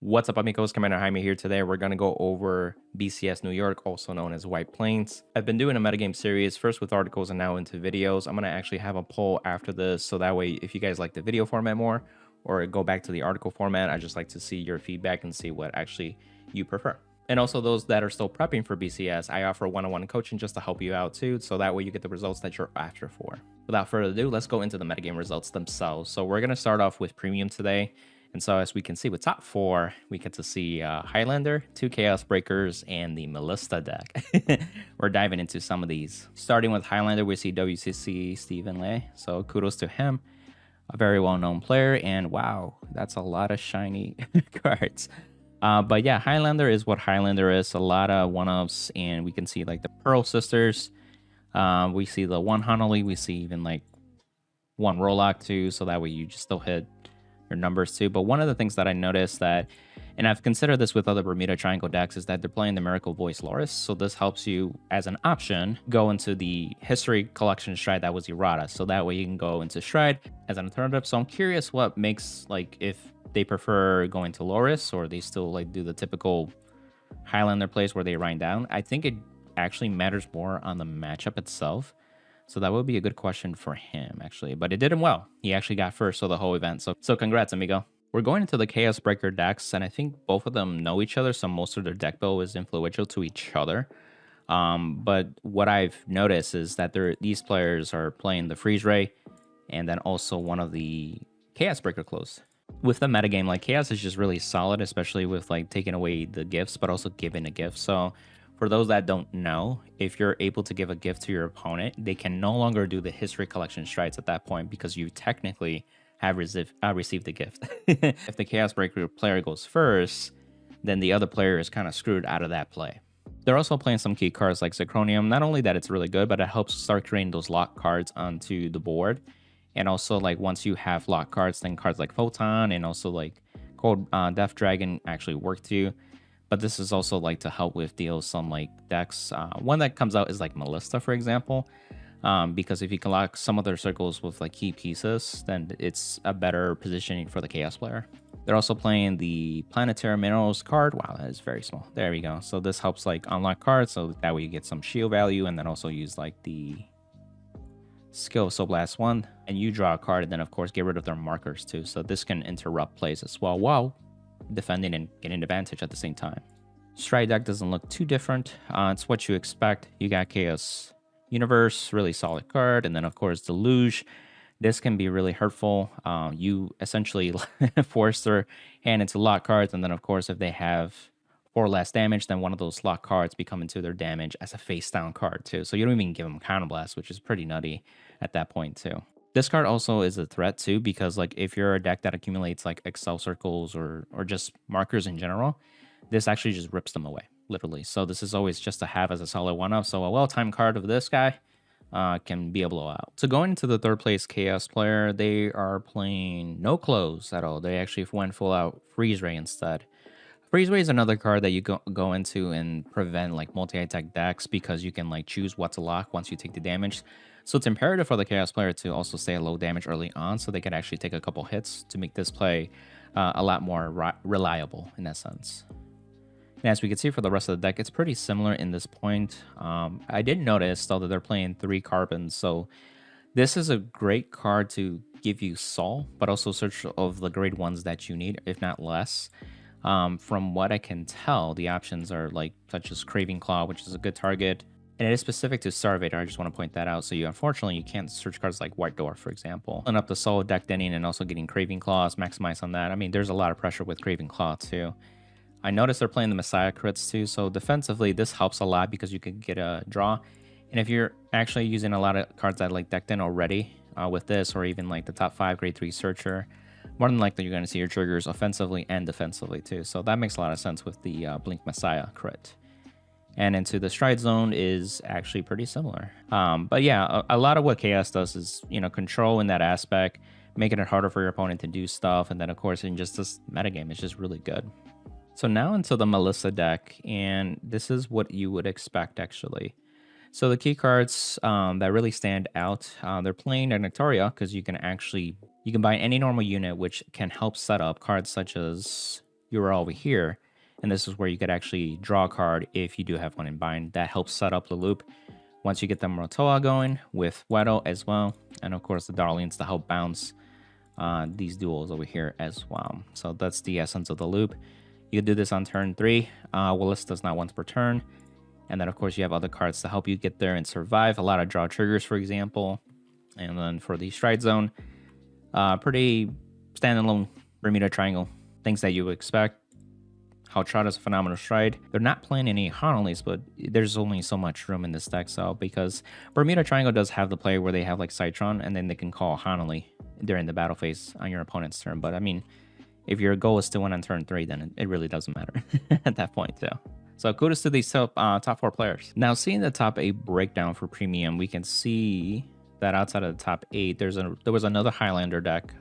What's up, amigos? Commander Jaime here. Today we're going to go over BCS New York, also known as White Plains. I've been doing a metagame series, first with articles and now into videos. I'm going to actually have a poll after this, so that way if you guys like the video format more or go back to the article format, I just like to see your feedback and see what actually you prefer. And also those that are still prepping for BCS, I offer one-on-one coaching just to help you out too, so that way you get the results that you're after for. Without further ado, let's go into the metagame results themselves. So we're going to start off with Premium today. And so as we can see with top 4, we get to see Highlander, 2 Chaos Breakers, and the Melissa deck. We're diving into some of these. Starting with Highlander, we see WCC Stephen Lay. So kudos to him. A very well-known player. And wow, that's a lot of shiny cards. But yeah, Highlander is what Highlander is. A lot of one-ups. And we can see like the Pearl Sisters. We see the 1 Honolulu. We see even like 1 Rollock too. So that way you just still hit your numbers too. But one of the things that I noticed that, and I've considered this with other Bermuda Triangle decks, is that they're playing the Miracle Voice Loris. So this helps you as an option go into the history collection stride that was errata. So that way you can go into stride as an alternative. So I'm curious what makes, like, if they prefer going to Loris or they still like do the typical Highlander plays where they grind down. I think it actually matters more on the matchup itself. So that would be a good question for him, actually. But it did him well. He actually got first of the whole event. So congrats, amigo. We're going into the Chaos Breaker decks, and I think both of them know each other, so most of their deck build is influential to each other. But what I've noticed is that these players are playing the Freeze Ray, and then also one of the Chaos Breaker clothes. With the metagame, like, Chaos is just really solid, especially with like taking away the gifts, but also giving a gift. So for those that don't know, if you're able to give a gift to your opponent, they can no longer do the history collection strides at that point because you technically have received the gift. If the Chaos Breaker player goes first, then the other player is kind of screwed out of that play. They're also playing some key cards like Zirconium. Not only that it's really good, but it helps start creating those lock cards onto the board. And also, like, once you have lock cards, then cards like Photon and also like Cold Death Dragon actually work too. But this is also like to help with deals some like decks. One that comes out is like Melissa, for example, because if you can lock some of their circles with like key pieces, then it's a better positioning for the Chaos player. They're also playing the Planetary Minerals card. Wow, that is very small. There we go. So this helps like unlock cards, so that way you get some shield value, and then also use like the skill of Soul Blast 1, and you draw a card, and then of course get rid of their markers too. So this can interrupt plays as well. Wow. Defending and getting advantage at the same time. Stride deck doesn't look too different. It's what you expect. You got Chaos Universe, really solid card, and then of course Deluge. This can be really hurtful. You essentially force their hand into lock cards, and then of course if they have 4 less damage, then one of those lock cards become into their damage as a face down card too. So you don't even give them Counterblast, which is pretty nutty at that point too. This card also is a threat too, because like if you're a deck that accumulates like Excel circles or just markers in general, this actually just rips them away, literally. So this is always just to have as a solid one-up. So a well-timed card of this guy can be a blowout. So going into the 3rd place Chaos player, they are playing no clothes at all. They actually went full out Freeze Ray instead. Freeze Ray is another card that you go into and prevent like multi-attack decks, because you can like choose what to lock once you take the damage. So it's imperative for the Chaos player to also stay at low damage early on, so they can actually take a couple hits to make this play a lot more reliable in that sense. And as we can see for the rest of the deck, it's pretty similar in this point. I did notice though that they're playing 3 carbons, so this is a great card to give you Soul, but also search of the grade 1s that you need, if not less. From what I can tell, the options are like such as Craving Claw, which is a good target. And it is specific to Starvator, I just want to point that out. So unfortunately, you can't search cards like White Door, for example. Pulling up the Soul deck denning and also getting Craving Claws, maximize on that. I mean, there's a lot of pressure with Craving Claw too. I noticed they're playing the Messiah crits too. So defensively, this helps a lot because you can get a draw. And if you're actually using a lot of cards that like decked in already with this, or even like the top 5 grade 3 Searcher, more than likely you're going to see your triggers offensively and defensively too. So that makes a lot of sense with the Blink Messiah crit. And into the stride zone is actually pretty similar. But yeah, a lot of what Chaos does is, you know, control in that aspect, making it harder for your opponent to do stuff. And then of course in just this metagame, it's just really good. So now into the Melissa deck, and this is what you would expect actually. So the key cards that really stand out, they're playing a Nectaria, because you can buy any normal unit, which can help set up cards such as you are over here. And this is where you could actually draw a card if you do have one in bind. That helps set up the loop. Once you get the Muratoa going with Weddle as well. And of course the Darlings to help bounce these duels over here as well. So that's the essence of the loop. You can do this on turn 3. Willis does not once per turn. And then of course you have other cards to help you get there and survive. A lot of draw triggers, for example. And then for the Stride Zone, pretty standalone Bermuda Triangle. Things that you would expect. Haltrad is a phenomenal stride. They're not playing any Hanalies, but there's only so much room in this deck, so because Bermuda Triangle does have the play where they have like Citron, and then they can call Hanali during the battle phase on your opponent's turn. But I mean, if your goal is to win on turn 3, then it really doesn't matter at that point too. So kudos to these top 4 players. Now, seeing the top 8 breakdown for premium, we can see that outside of the top 8, there was another Highlander deck,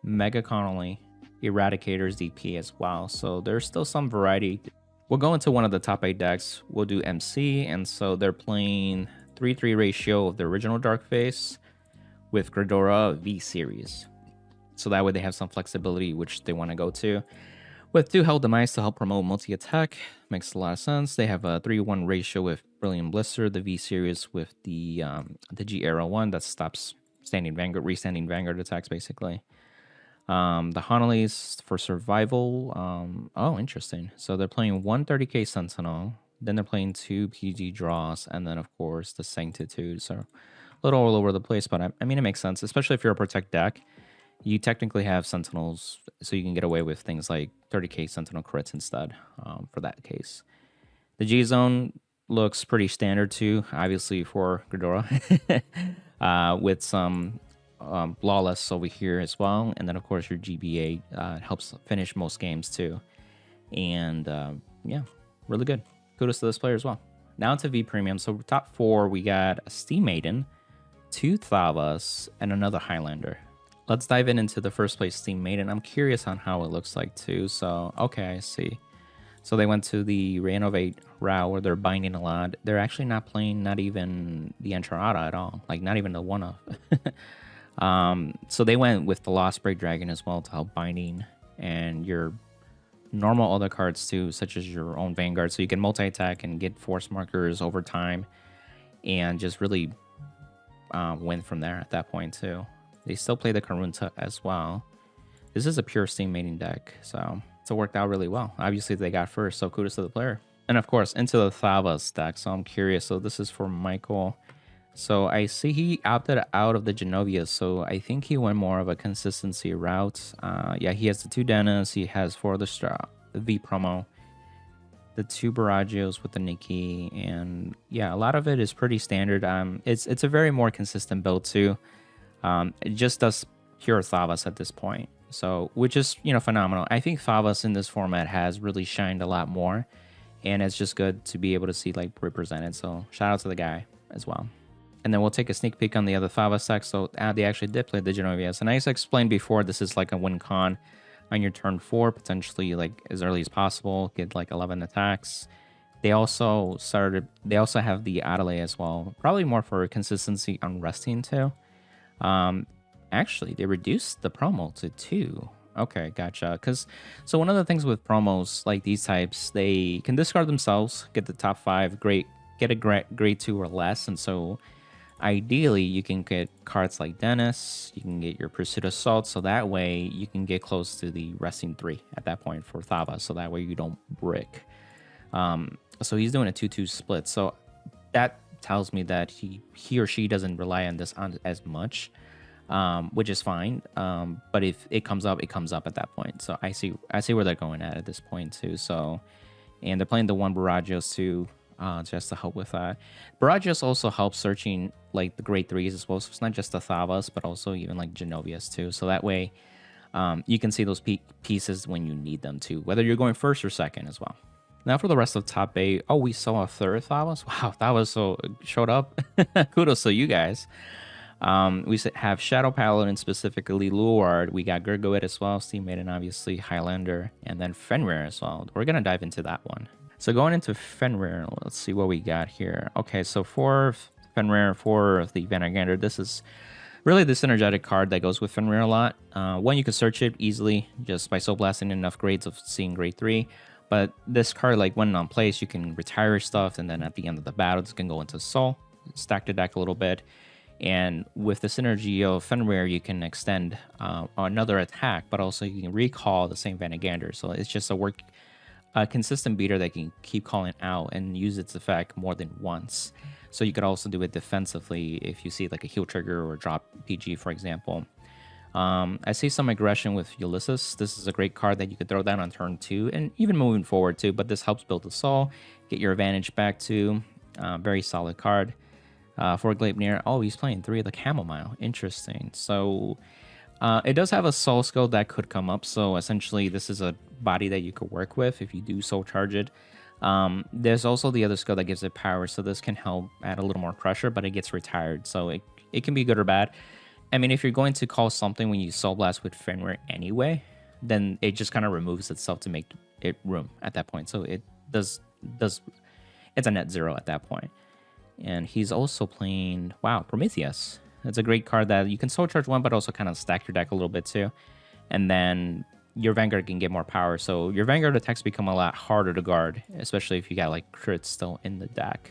Mega Connolly, Eradicator's DP as well. So there's still some variety. We'll go into one of the top 8 decks. We'll do MC, and so they're playing 3-3 ratio of the original Dark Face with Gridora V series. So that way they have some flexibility which they want to go to. With 2 Hell Demise to help promote multi-attack. Makes a lot of sense. They have a 3-1 ratio with Brilliant Blister, the V series with the G Arrow 1 that stops restanding Vanguard attacks basically. The Hanalies for survival. Oh, interesting. So they're playing 130k Sentinel, then they're playing 2 PG draws, and then of course the Sanctitude. So a little all over the place, but I mean it makes sense, especially if you're a protect deck. You technically have Sentinels, so you can get away with things like 30k Sentinel crits instead for that case. The G Zone looks pretty standard too, obviously for Gridora, with some Lawless over here as well, and then of course your GBA helps finish most games too. And yeah, really good. Kudos to this player as well. Now to V Premium. So top 4, we got a Steam Maiden, 2 Thavas, and another Highlander. Let's dive into the first place Steam Maiden. I'm curious on how it looks like too. So okay, I see. So they went to the Renovate route where they're binding a lot. They're actually not playing not even the Entrada at all, like not even the one-off. So they went with the Lost Break Dragon as well to help binding and your normal other cards too, such as your own Vanguard, so you can multi-attack and get force markers over time and just really win from there at that point too. They still play the Karunta as well. This is a pure Steam Maiden deck, so it worked out really well. Obviously they got first, so kudos to the player. And of course into the Thavas deck, so I'm curious. So this is for Michael. So I see he opted out of the Genovia, so I think he went more of a consistency route. Yeah, he has the 2 Dennis, he has 4 of the V promo, the 2 Baragios with the Nikki, and yeah, a lot of it is pretty standard. It's a very more consistent build too. It just does pure Thavas at this point, so which is, you know, phenomenal. I think Thavas in this format has really shined a lot more, and it's just good to be able to see like represented. So shout out to the guy as well. And then we'll take a sneak peek on the other Thavas deck. So they actually did play the Genovias. And as I explained before, this is like a win con on your turn 4, potentially like as early as possible, get like 11 attacks. They also have the Adelaide as well, probably more for consistency on resting too. Actually, they reduced the promo to 2. Okay, gotcha. So one of the things with promos like these types, they can discard themselves, get the top 5, get a grade 2 or less, and so ideally you can get cards like Dennis, you can get your Pursuit Assault, so that way you can get close to the resting 3 at that point for Thava, so that way you don't brick. So he's doing a 2-2 split, so that tells me that he or she doesn't rely on this as much, which is fine. But if it comes up, it comes up at that point. So I see where they're going at this point too. So, and they're playing the 1 Baragios too, just to help with that. Baragios also helps searching like the grade 3s as well. So it's not just the Thavas, but also even like Genovias too. So that way, you can see those pieces when you need them too, whether you're going first or second as well. Now for the rest of top 8, oh, we saw a 3rd Thavas. Wow, Thavas so showed up. Kudos to you guys. We have Shadow Paladin, specifically Luard. We got Gurgoid as well, Steam Maiden, obviously, Highlander, and then Fenrir as well. We're going to dive into that one. So going into Fenrir, let's see what we got here. Okay, so for Fenrir, for the Vanguard, this is Really, the synergetic card that goes with Fenrir a lot. One, you can search it easily just by soul blasting enough grades of seeing grade 3. But this card, like when on place, you can retire stuff, and then at the end of the battle, it can go into soul, stack the deck a little bit. And with the synergy of Fenrir, you can extend another attack, but also you can recall the same Vanguard. So it's just a consistent beater that can keep calling out and use its effect more than once. So you could also do it defensively if you see like a heal trigger or drop PG, for example. I see some aggression with Ulysses. This is a great card that you could throw down on turn 2 and even moving forward too, but this helps build the soul, get your advantage back too. Very solid card. For Gleipnir, oh, he's playing 3 of the Chamomile. Interesting. So it does have a soul skill that could come up. So essentially, this is a body that you could work with if you do soul charge it. There's also the other skill that gives it power. So this can help add a little more pressure, but it gets retired. So it can be good or bad. I mean, if you're going to call something when you soul blast with Fenrir anyway, then it just kind of removes itself to make it room at that point. So it does it's a net 0 at that point. And he's also playing, wow, Prometheus. It's a great card that you can soul charge one, but also kind of stack your deck a little bit too. And then your Vanguard can get more power. So your Vanguard attacks become a lot harder to guard, especially if you got like crits still in the deck.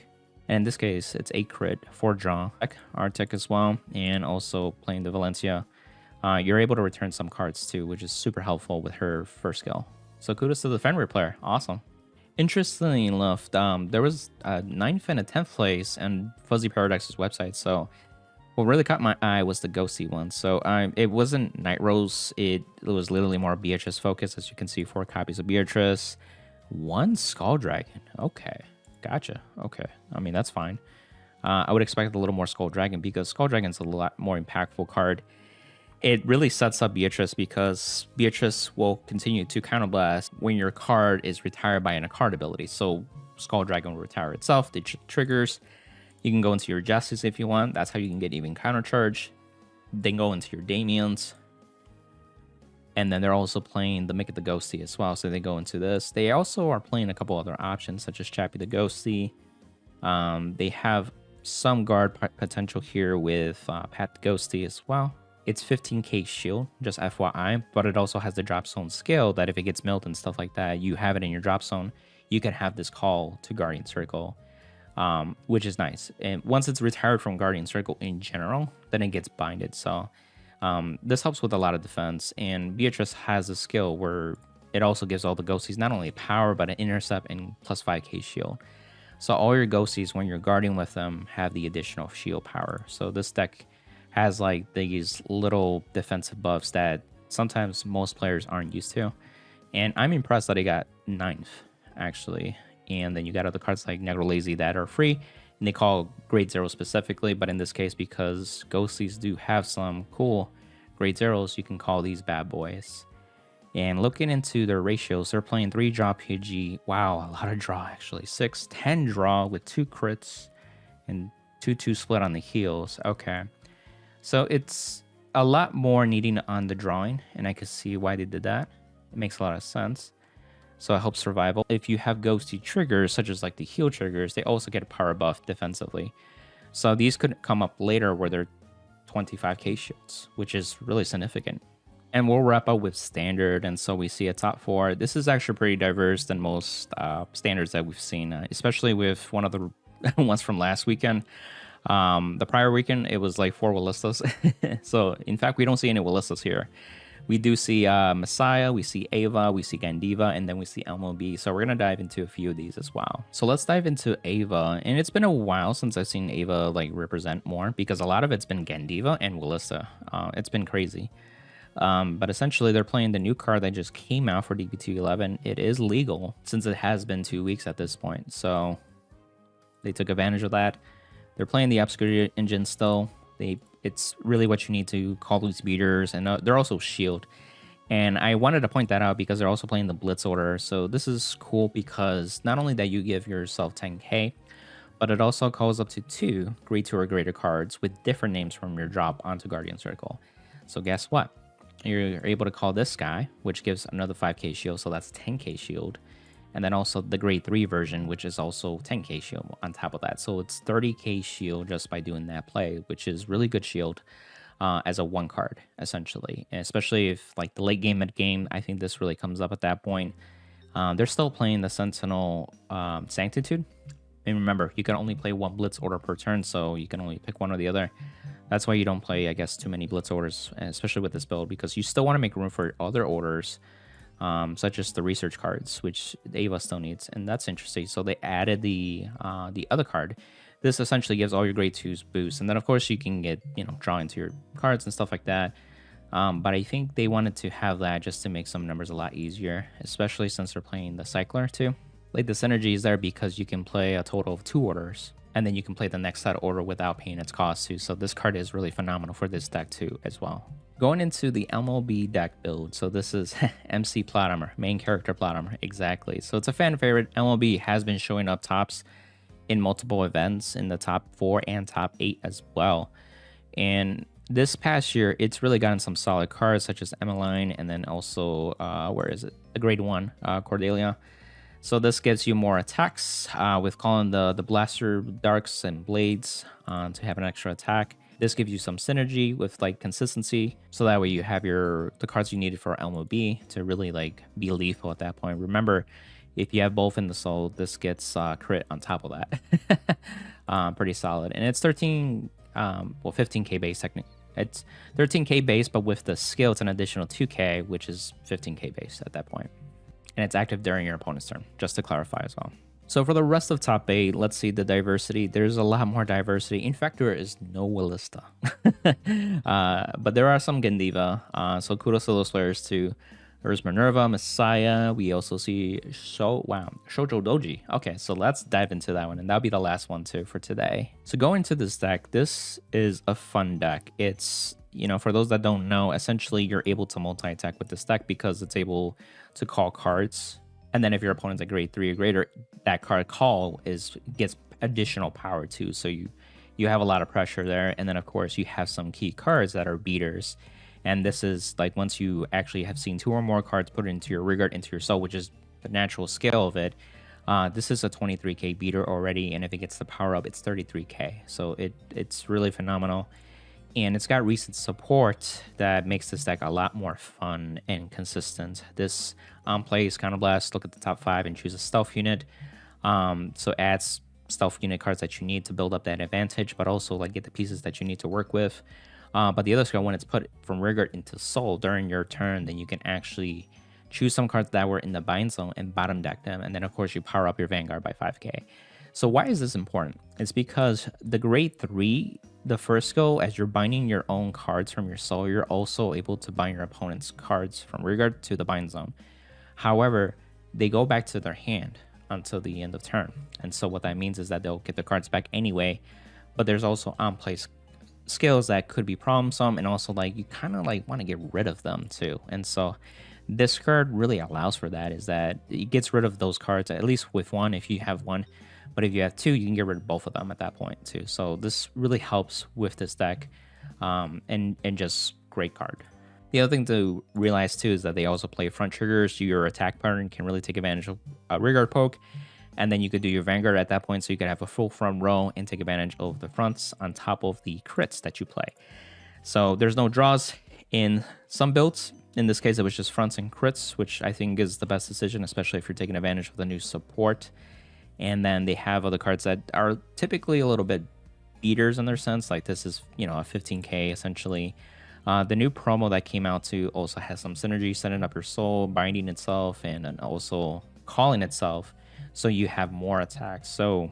And in this case, it's 8 crit, 4 draw, Arctic as well, and also playing the Valencia. You're able to return some cards too, which is super helpful with her first skill. So kudos to the Fenrir player. Awesome. Interestingly enough, there was a 9th and a 10th place on Fuzzy Paradox's website. So what really caught my eye was the ghosty one. So it wasn't Night Rose. It was literally more Beatrice focused. As you can see, 4 copies of Beatrice, 1 Skull Dragon. Okay, gotcha. Okay, I mean, that's fine. I would expect a little more Skull Dragon because Skull Dragon's a lot more impactful card. It really sets up Beatrice because Beatrice will continue to counterblast when your card is retired by a card ability. So Skull Dragon will retire itself, the triggers. You can go into your Justice if you want. That's how you can get even counter charge. Then go into your Damians. And then they're also playing the Make It the Ghosty as well. So they go into this. They also are playing a couple other options such as Chappie the Ghosty. They have some guard potential here with Pat the Ghosty as well. It's 15k shield, just FYI, but it also has the drop zone skill that if it gets milled and stuff like that, you have it in your drop zone. You can have this call to Guardian Circle, which is nice. And once it's retired from Guardian Circle in general, then it gets binded. So this helps with a lot of defense. And Beatrice has a skill where it also gives all the ghosties not only power, but an intercept and plus 5k shield. So all your ghosties, when you're guarding with them, have the additional shield power. So this deck has like these little defensive buffs that sometimes most players aren't used to. And I'm impressed that he got 9th, actually. And then you got other cards like Negro Lazy that are free, and they call grade 0 specifically. But in this case, because Ghosties do have some cool grade 0s, you can call these bad boys. And looking into their ratios, they're playing 3 draw PG. Wow, a lot of draw actually. 6, 10 draw with 2 crits and 2-2 split on the heals. Okay. So it's a lot more needing on the drawing, and I can see why they did that. It makes a lot of sense. So it helps survival. If you have ghosty triggers, such as like the heal triggers, they also get a power buff defensively. So these could come up later where they're 25k shields, which is really significant. And we'll wrap up with standard, and so we see a top 4. This is actually pretty diverse than most standards that we've seen, especially with one of the ones from last weekend. The prior weekend, it was like 4 Willistas. So, in fact, we don't see any Willistas here. We do see Messiah, we see Ava, we see Gandiva, and then we see MLB. So we're going to dive into a few of these as well. So let's dive into Ava. And it's been a while since I've seen Ava like represent more because a lot of it's been Gandiva and Willista. It's been crazy. But essentially, they're playing the new card that just came out for DBT11. It is legal since it has been 2 weeks at this point. So they took advantage of that. They're playing the Obscurity engine still. It's really what you need to call these beaters, and they're also shield. And I wanted to point that out because they're also playing the Blitz order. So this is cool because not only that you give yourself 10k, but it also calls up to 2 grade 2 or greater cards with different names from your drop onto Guardian Circle. So guess what? You're able to call this guy, which gives another 5k shield, so that's 10k shield. And then also the grade 3 version, which is also 10k shield on top of that. So it's 30k shield just by doing that play, which is really good shield. as a one card, essentially. And especially if like the late game, mid game, I think this really comes up at that point. They're still playing the Sentinel Sanctitude. And remember, you can only play one Blitz order per turn, so you can only pick one or the other. That's why you don't play, I guess, too many Blitz orders, especially with this build, because you still want to make room for other orders, such as the research cards, which Ava still needs, and that's interesting. So they added the other card. This essentially gives all your grade 2s boost, and then of course you can get, you know, draw into your cards and stuff like that. But I think they wanted to have that just to make some numbers a lot easier, especially since they're playing the Cycler too. Like the synergy is there because you can play a total of 2 orders, and then you can play the next set order without paying its cost too. So this card is really phenomenal for this deck too as well. Going into the MLB deck build, so this is MC Platimer, main character Platimer, exactly. So it's a fan favorite. MLB has been showing up tops in multiple events, in the top 4 and top 8 as well. And this past year, it's really gotten some solid cards such as Emmeline, and then also, where is it? A grade 1, Cordelia. So this gives you more attacks with calling the Blaster Darks and Blades to have an extra attack. This gives you some synergy with like consistency, so that way you have the cards you needed for MLB to really like be lethal at that point. Remember, if you have both in the soul, this gets crit on top of that. Pretty solid, and it's 15k base technically. It's 13k base, but with the skill, it's an additional 2k, which is 15k base at that point. And it's active during your opponent's turn, just to clarify as well. So for the rest of top 8, let's see the diversity. There's a lot more diversity. In fact, there is no Willista. But there are some Gendiva. So kudos to those players too. There's Minerva, Messiah. We also see Shoujo Doji. Okay, so let's dive into that one. And that'll be the last one too for today. So going into this deck, this is a fun deck. It's, you know, for those that don't know, essentially you're able to multi-attack with this deck because it's able to call cards. And then if your opponent's a grade 3 or greater, that card call gets additional power too. So you have a lot of pressure there. And then of course you have some key cards that are beaters. And this is like once you actually have seen 2 or more cards put into your Rigard, into your soul, which is the natural scale of it. This is a 23k beater already, and if it gets the power up, it's 33k. So it's really phenomenal. And it's got recent support that makes this deck a lot more fun and consistent. This plays Counterblast, look at the top 5 and choose a stealth unit. So adds stealth unit cards that you need to build up that advantage, but also like get the pieces that you need to work with. But the other skill, when it's put from Rigard into Soul during your turn, then you can actually choose some cards that were in the bind zone and bottom deck them. And then of course you power up your Vanguard by 5k. So why is this important? It's because the grade 3, the first skill, as you're binding your own cards from your soul, you're also able to bind your opponent's cards from Rigard to the bind zone. However, they go back to their hand until the end of turn. And so what that means is that they'll get the cards back anyway, but there's also on-place skills that could be problemsome, and also like you kind of like want to get rid of them too. And so this card really allows for that, is that it gets rid of those cards, at least with 1 if you have 1. But if you have 2, you can get rid of both of them at that point too. So this really helps with this deck, and just great card. The other thing to realize too is that they also play front triggers. Your attack pattern can really take advantage of a Rigard poke, and then you could do your Vanguard at that point, so you could have a full front row and take advantage of the fronts on top of the crits that you play. So there's no draws in some builds. In this case, it was just fronts and crits, which I think is the best decision, especially if you're taking advantage of the new support. And then they have other cards that are typically a little bit beaters in their sense. Like this is, you know, a 15k essentially. The new promo that came out too also has some synergy, setting up your soul, binding itself, and also calling itself, so you have more attacks. So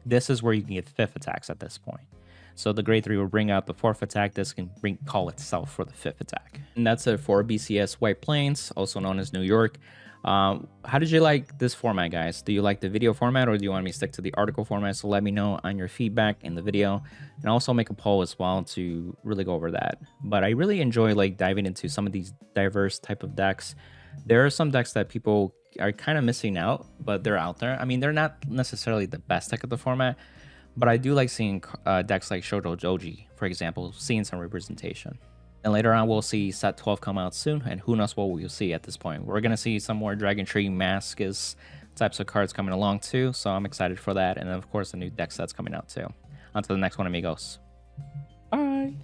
this is where you can get 5th attacks at this point. So the grade 3 will bring out the 4th attack. This can call itself for the 5th attack. And that's it for BCS White Plains, also known as New York. How did you like this format, guys? Do you like the video format, or do you want me to stick to the article format? So let me know on your feedback in the video, and also make a poll as well to really go over that. But I really enjoy like diving into some of these diverse type of decks. There are some decks that people are kind of missing out, but they're out there. I mean, they're not necessarily the best deck of the format, but I do like seeing decks like Shoujo Doji, for example, seeing some representation. And later on, we'll see set 12 come out soon, and who knows what we'll see at this point. We're going to see some more Dragon Tree, Maskus types of cards coming along too, so I'm excited for that. And then, of course, the new deck sets coming out too. On to the next one, amigos. Bye!